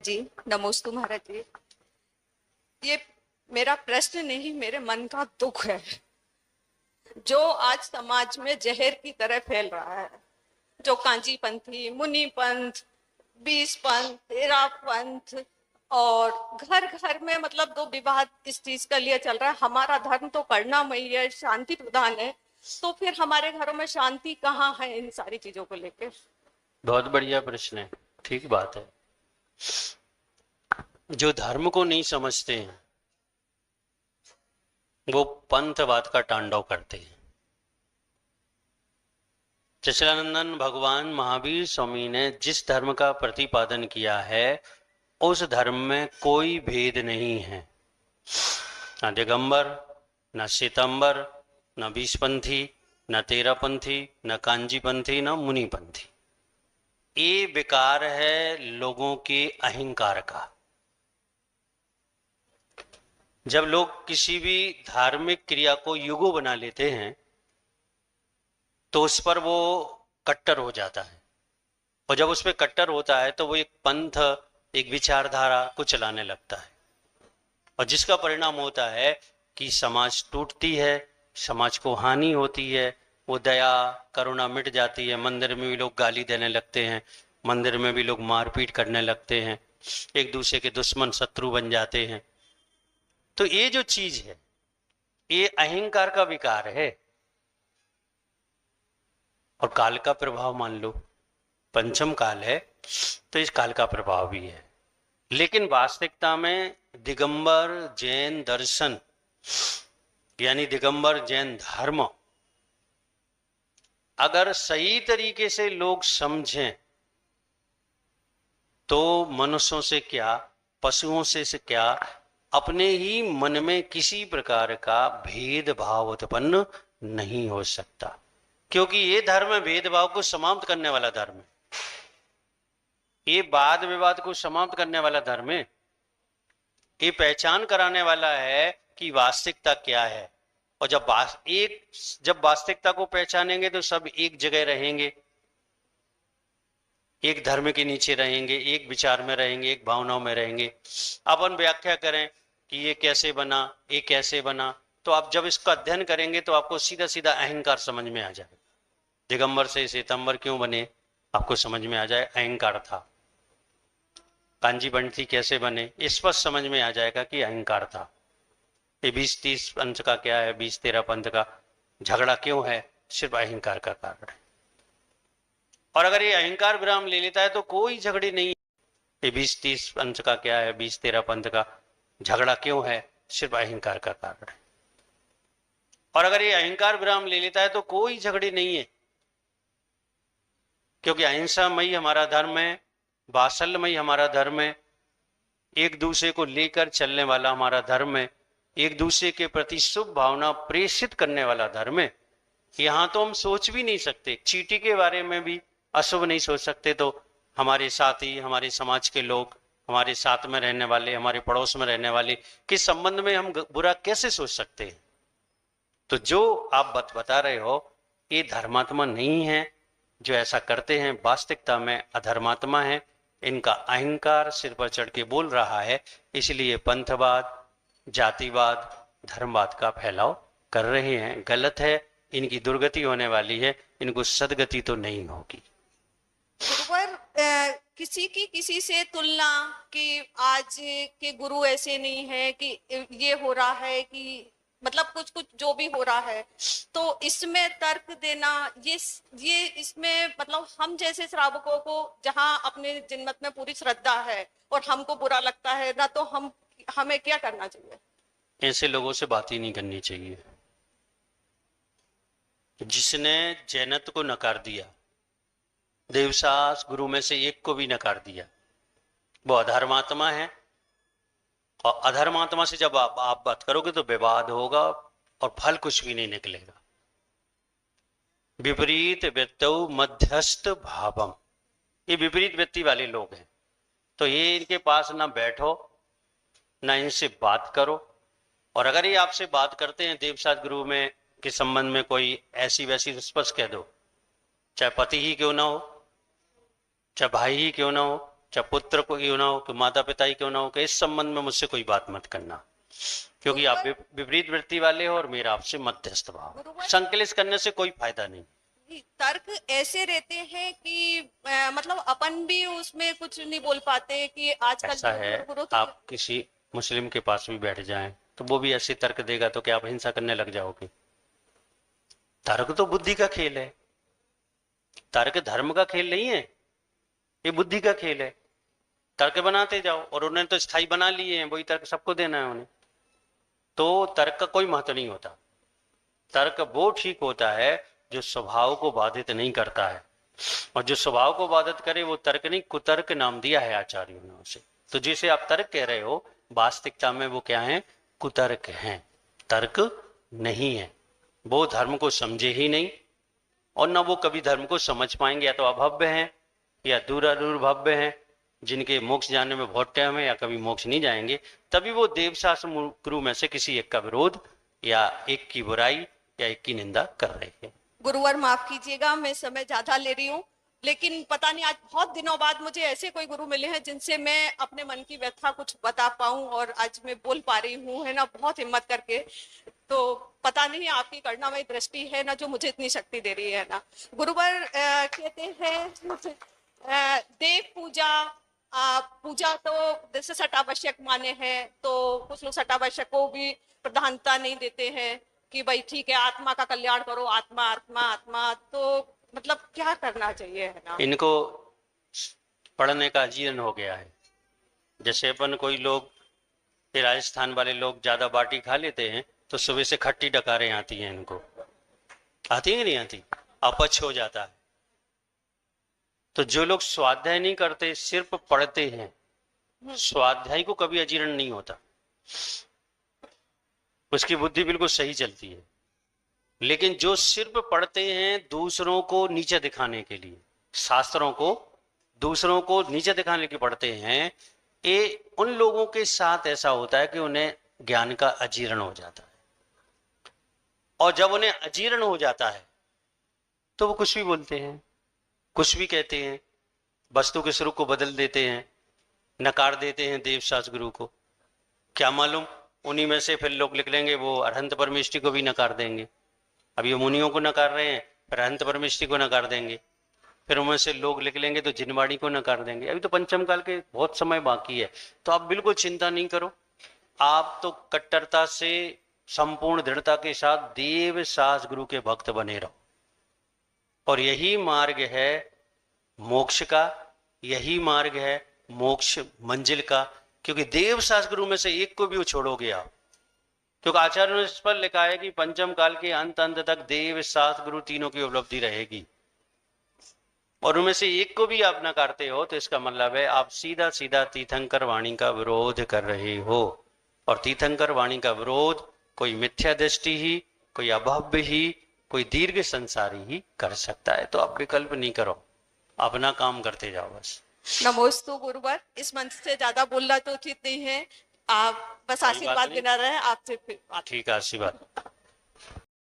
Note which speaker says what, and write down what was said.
Speaker 1: जी नमोस्तु महाराज जी। ये मेरा प्रश्न नहीं, मेरे मन का दुख है जो आज समाज में जहर की तरह फैल रहा है। जो कांजी पंथी, मुनि पंथ, 20 पंथ, 13 पंथ और घर घर में मतलब दो विवाद इस चीज का लिए चल रहा है। हमारा धर्म तो करुणामयी है, शांति प्रधान है, तो फिर हमारे घरों में शांति कहाँ है इन सारी चीजों को लेकर?
Speaker 2: बहुत बढ़िया प्रश्न है। ठीक बात है। जो धर्म को नहीं समझते हैं वो पंथवाद का तांडव करते हैं। सच्चिदानंद भगवान महावीर स्वामी ने जिस धर्म का प्रतिपादन किया है उस धर्म में कोई भेद नहीं है। न दिगंबर, न श्वेतांबर, न बीसपंथी, न तेरापंथी, न कांजीपंथी, न मुनिपंथी। ये विकार है लोगों के अहंकार का। जब लोग किसी भी धार्मिक क्रिया को युगो बना लेते हैं तो उस पर वो कट्टर हो जाता है, और जब उस पर कट्टर होता है तो वो एक पंथ, एक विचारधारा को चलाने लगता है, और जिसका परिणाम होता है कि समाज टूटती है, समाज को हानि होती है, वो दया करुणा मिट जाती है। मंदिर में भी लोग गाली देने लगते हैं, मंदिर में भी लोग मारपीट करने लगते हैं, एक दूसरे के दुश्मन शत्रु बन जाते हैं। तो ये जो चीज है ये अहंकार का विकार है, और काल का प्रभाव मान लो, पंचम काल है तो इस काल का प्रभाव भी है। लेकिन वास्तविकता में दिगंबर जैन दर्शन यानी दिगंबर जैन धर्म अगर सही तरीके से लोग समझें तो मनुष्यों से क्या, पशुओं से क्या, अपने ही मन में किसी प्रकार का भेदभाव उत्पन्न नहीं हो सकता, क्योंकि ये धर्म भेदभाव को समाप्त करने वाला धर्म है। ये वाद विवाद को समाप्त करने वाला धर्म है। ये पहचान कराने वाला है कि वास्तविकता क्या है, और जब वास्तविकता को पहचानेंगे तो सब एक जगह रहेंगे, एक धर्म के नीचे रहेंगे, एक विचार में रहेंगे, एक भावनाओं में रहेंगे। अपन व्याख्या करें कि ये कैसे बना, ये कैसे बना, तो आप जब इसका अध्ययन करेंगे तो आपको सीधा सीधा अहंकार समझ में आ जाए। दिगंबर से श्वेतांबर क्यों बने आपको समझ में आ जाए, अहंकार था। कांजीपंथी कैसे बने स्पष्ट समझ में आ जाएगा कि अहंकार था। ये 20-30 पंथ का क्या है, 20-13 पंथ का झगड़ा क्यों है, सिर्फ अहंकार का कारण है। और अगर ये अहंकार विराम ले लेता है तो कोई झगड़े नहीं है। ये 20-30 पंथ का क्या है, 20-13 पंथ का झगड़ा क्यों है, सिर्फ अहंकार का कारण है। और अगर ये अहंकार विराम ले लेता है तो कोई झगड़े नहीं है, क्योंकि अहिंसामयी हमारा धर्म है, वात्सल्यमयी हमारा धर्म है, एक दूसरे को लेकर चलने वाला हमारा धर्म है, एक दूसरे के प्रति शुभ भावना प्रेषित करने वाला धर्म है। यहां तो हम सोच भी नहीं सकते, चींटी के बारे में भी अशुभ नहीं सोच सकते, तो हमारे साथी, हमारे समाज के लोग, हमारे साथ में रहने वाले, हमारे पड़ोस में रहने वाले के संबंध में हम बुरा कैसे सोच सकते हैं? तो जो आप बता रहे हो ये धर्मात्मा नहीं है, जो ऐसा करते हैं वास्तविकता में अधर्मात्मा है। इनका अहंकार सिर पर चढ़ के बोल रहा है, इसलिए पंथवाद, जातिवाद, धर्मवाद का फैलाव कर रहे हैं। गलत है, इनकी दुर्गति होने वाली है, इनको सदगति तो नहीं होगी।
Speaker 1: गुरुवर, किसी की किसी से तुलना कि आज के गुरु ऐसे नहीं है, कि ये हो रहा है, कि मतलब कुछ कुछ जो भी हो रहा है, तो इसमें तर्क देना, ये इसमें मतलब हम जैसे श्रावकों को जहां अपने जिनमत में पूरी श्रद्धा है और हमको बुरा लगता है ना, तो हमें क्या करना चाहिए?
Speaker 2: ऐसे लोगों से बात ही नहीं करनी चाहिए। जिसने जैनत्व को नकार दिया, देवसास गुरु में से एक को भी नकार दिया, वो अधर्मात्मा है। और अधर्मात्मा से जब आप बात करोगे तो विवाद होगा और फल कुछ भी नहीं निकलेगा। विपरीत व्यक्तौ मध्यस्थ भावम, ये विपरीत व्यक्ति वाले लोग हैं, तो ये इनके पास ना बैठो, ना इनसे बात करो। और अगर ये आपसे बात करते हैं देवसास गुरु में के संबंध में कोई ऐसी वैसी, स्पष्ट कह दो, चाहे पति ही क्यों ना हो, चाहे भाई ही क्यों ना हो, चाहे पुत्र को क्यों ना हो, कि माता पिता ही क्यों ना हो, कि इस संबंध में मुझसे कोई बात मत करना, क्योंकि आप विपरीत वृत्ति वाले हो और मेरा आपसे मध्यस्थ भाव। संकलित करने से कोई फायदा नहीं।
Speaker 1: तर्क ऐसे रहते हैं कि मतलब अपन भी उसमें कुछ नहीं बोल पाते कि आजकल
Speaker 2: ऐसा है, आप किसी मुस्लिम के पास भी बैठ जाएं तो वो भी ऐसे तर्क देगा तो क्या आप हिंसा करने लग जाओगे? तर्क तो बुद्धि का खेल है, तर्क धर्म का खेल नहीं है, ये बुद्धि का खेल है। तर्क बनाते जाओ, और उन्होंने तो स्थायी बना लिए हैं, वही तर्क सबको देना है उन्हें। तो तर्क का कोई महत्व नहीं होता। तर्क वो ठीक होता है जो स्वभाव को बाधित नहीं करता है, और जो स्वभाव को बाधित करे वो तर्क नहीं, कुतर्क नाम दिया है आचार्यों ने उसे। तो जिसे आप तर्क कह रहे हो, वास्तविकता में वो क्या है? कुतर्क हैं, तर्क नहीं है। वो धर्म को समझे ही नहीं, और ना वो कभी धर्म को समझ पाएंगे, या तो अभव्य हैं या दूरादूरभव्य हैं, जिनके मोक्ष जाने में बहुत टाइम है, या कभी मोक्ष नहीं जाएंगे। तभी वो देवशास्त्र गुरु में से किसी एक का विरोध या एक की बुराई या एक की निंदा कर रहे हैं।
Speaker 1: गुरुवर माफ कीजिएगा, मैं समय ज्यादा ले रही हूँ, लेकिन पता नहीं आज बहुत दिनों बाद मुझे ऐसे कोई गुरु मिले हैं जिनसे मैं अपने मन की व्यथा कुछ बता पाऊं, और आज मैं बोल पा रही हूँ, है ना, बहुत हिम्मत करके। तो पता नहीं आपकी करुणामयी दृष्टि है ना जो मुझे इतनी शक्ति दे रही है ना। गुरुवर कहते हैं देव पूजा, पूजा तो जैसे सटावश्यक माने हैं, तो कुछ लोग सटावश्यक को भी प्रधानता नहीं देते हैं कि भाई ठीक है आत्मा का कल्याण करो, आत्मा आत्मा आत्मा। तो मतलब क्या करना चाहिए, है ना?
Speaker 2: इनको पढ़ने का अजीर्ण हो गया है। जैसे अपन कोई लोग, राजस्थान वाले लोग ज्यादा बाटी खा लेते हैं तो सुबह से खट्टी डकारें आती हैं, इनको आती है कि नहीं आती? अपच हो जाता है। तो जो लोग स्वाध्याय नहीं करते, सिर्फ पढ़ते हैं, स्वाध्याय को कभी अजीर्ण नहीं होता, उसकी बुद्धि बिल्कुल सही चलती है। लेकिन जो सिर्फ पढ़ते हैं दूसरों को नीचे दिखाने के लिए, शास्त्रों को दूसरों को नीचे दिखाने के लिए पढ़ते हैं, ये उन लोगों के साथ ऐसा होता है कि उन्हें ज्ञान का अजीर्ण हो जाता है। और जब उन्हें अजीर्ण हो जाता है तो वो कुछ भी बोलते हैं, कुछ भी कहते हैं, वस्तु के स्वरूप को बदल देते हैं, नकार देते हैं देवशास्त्र गुरु को। क्या मालूम उन्हीं में से फिर लोग लिख लेंगे वो अरहंत परमेष्टि को भी नकार देंगे। अब ये मुनियों को नकार रहे हैं, फिर अरहंत परमेष्टि को नकार देंगे, फिर उनमें से लोग लिख लेंगे तो जिनवाणी को नकार देंगे। अभी तो पंचम काल के बहुत समय बाकी है, तो आप बिल्कुल चिंता नहीं करो। आप तो कट्टरता से, संपूर्ण दृढ़ता के साथ देव शास्त्र गुरु के भक्त बने रहो, और यही मार्ग है मोक्ष का, यही मार्ग है मोक्ष मंजिल का। क्योंकि देव शास्त्र गुरु में से एक को भी छोड़ोगे आप, क्योंकि आचार्य ने इस पर लिखा है कि पंचम काल के अंत तक देव शास्त्र गुरु तीनों की उपलब्धि रहेगी, और उनमें से एक को भी आप नकारते हो तो इसका मतलब है आप सीधा सीधा तीर्थंकर वाणी का विरोध कर रहे हो। और तीर्थंकर वाणी का विरोध कोई मिथ्या दृष्टि ही, कोई अभव्य ही, कोई दीर्घ संसारी ही कर सकता है। तो आप विकल्प नहीं करो, अपना काम करते जाओ बस।
Speaker 1: नमोस्तु गुरुवर, इस मंच से ज्यादा बोलना तो उचित नहीं है, आप बस आशीर्वाद देना रहे आपसे। फिर
Speaker 2: ठीक है, आशीर्वाद।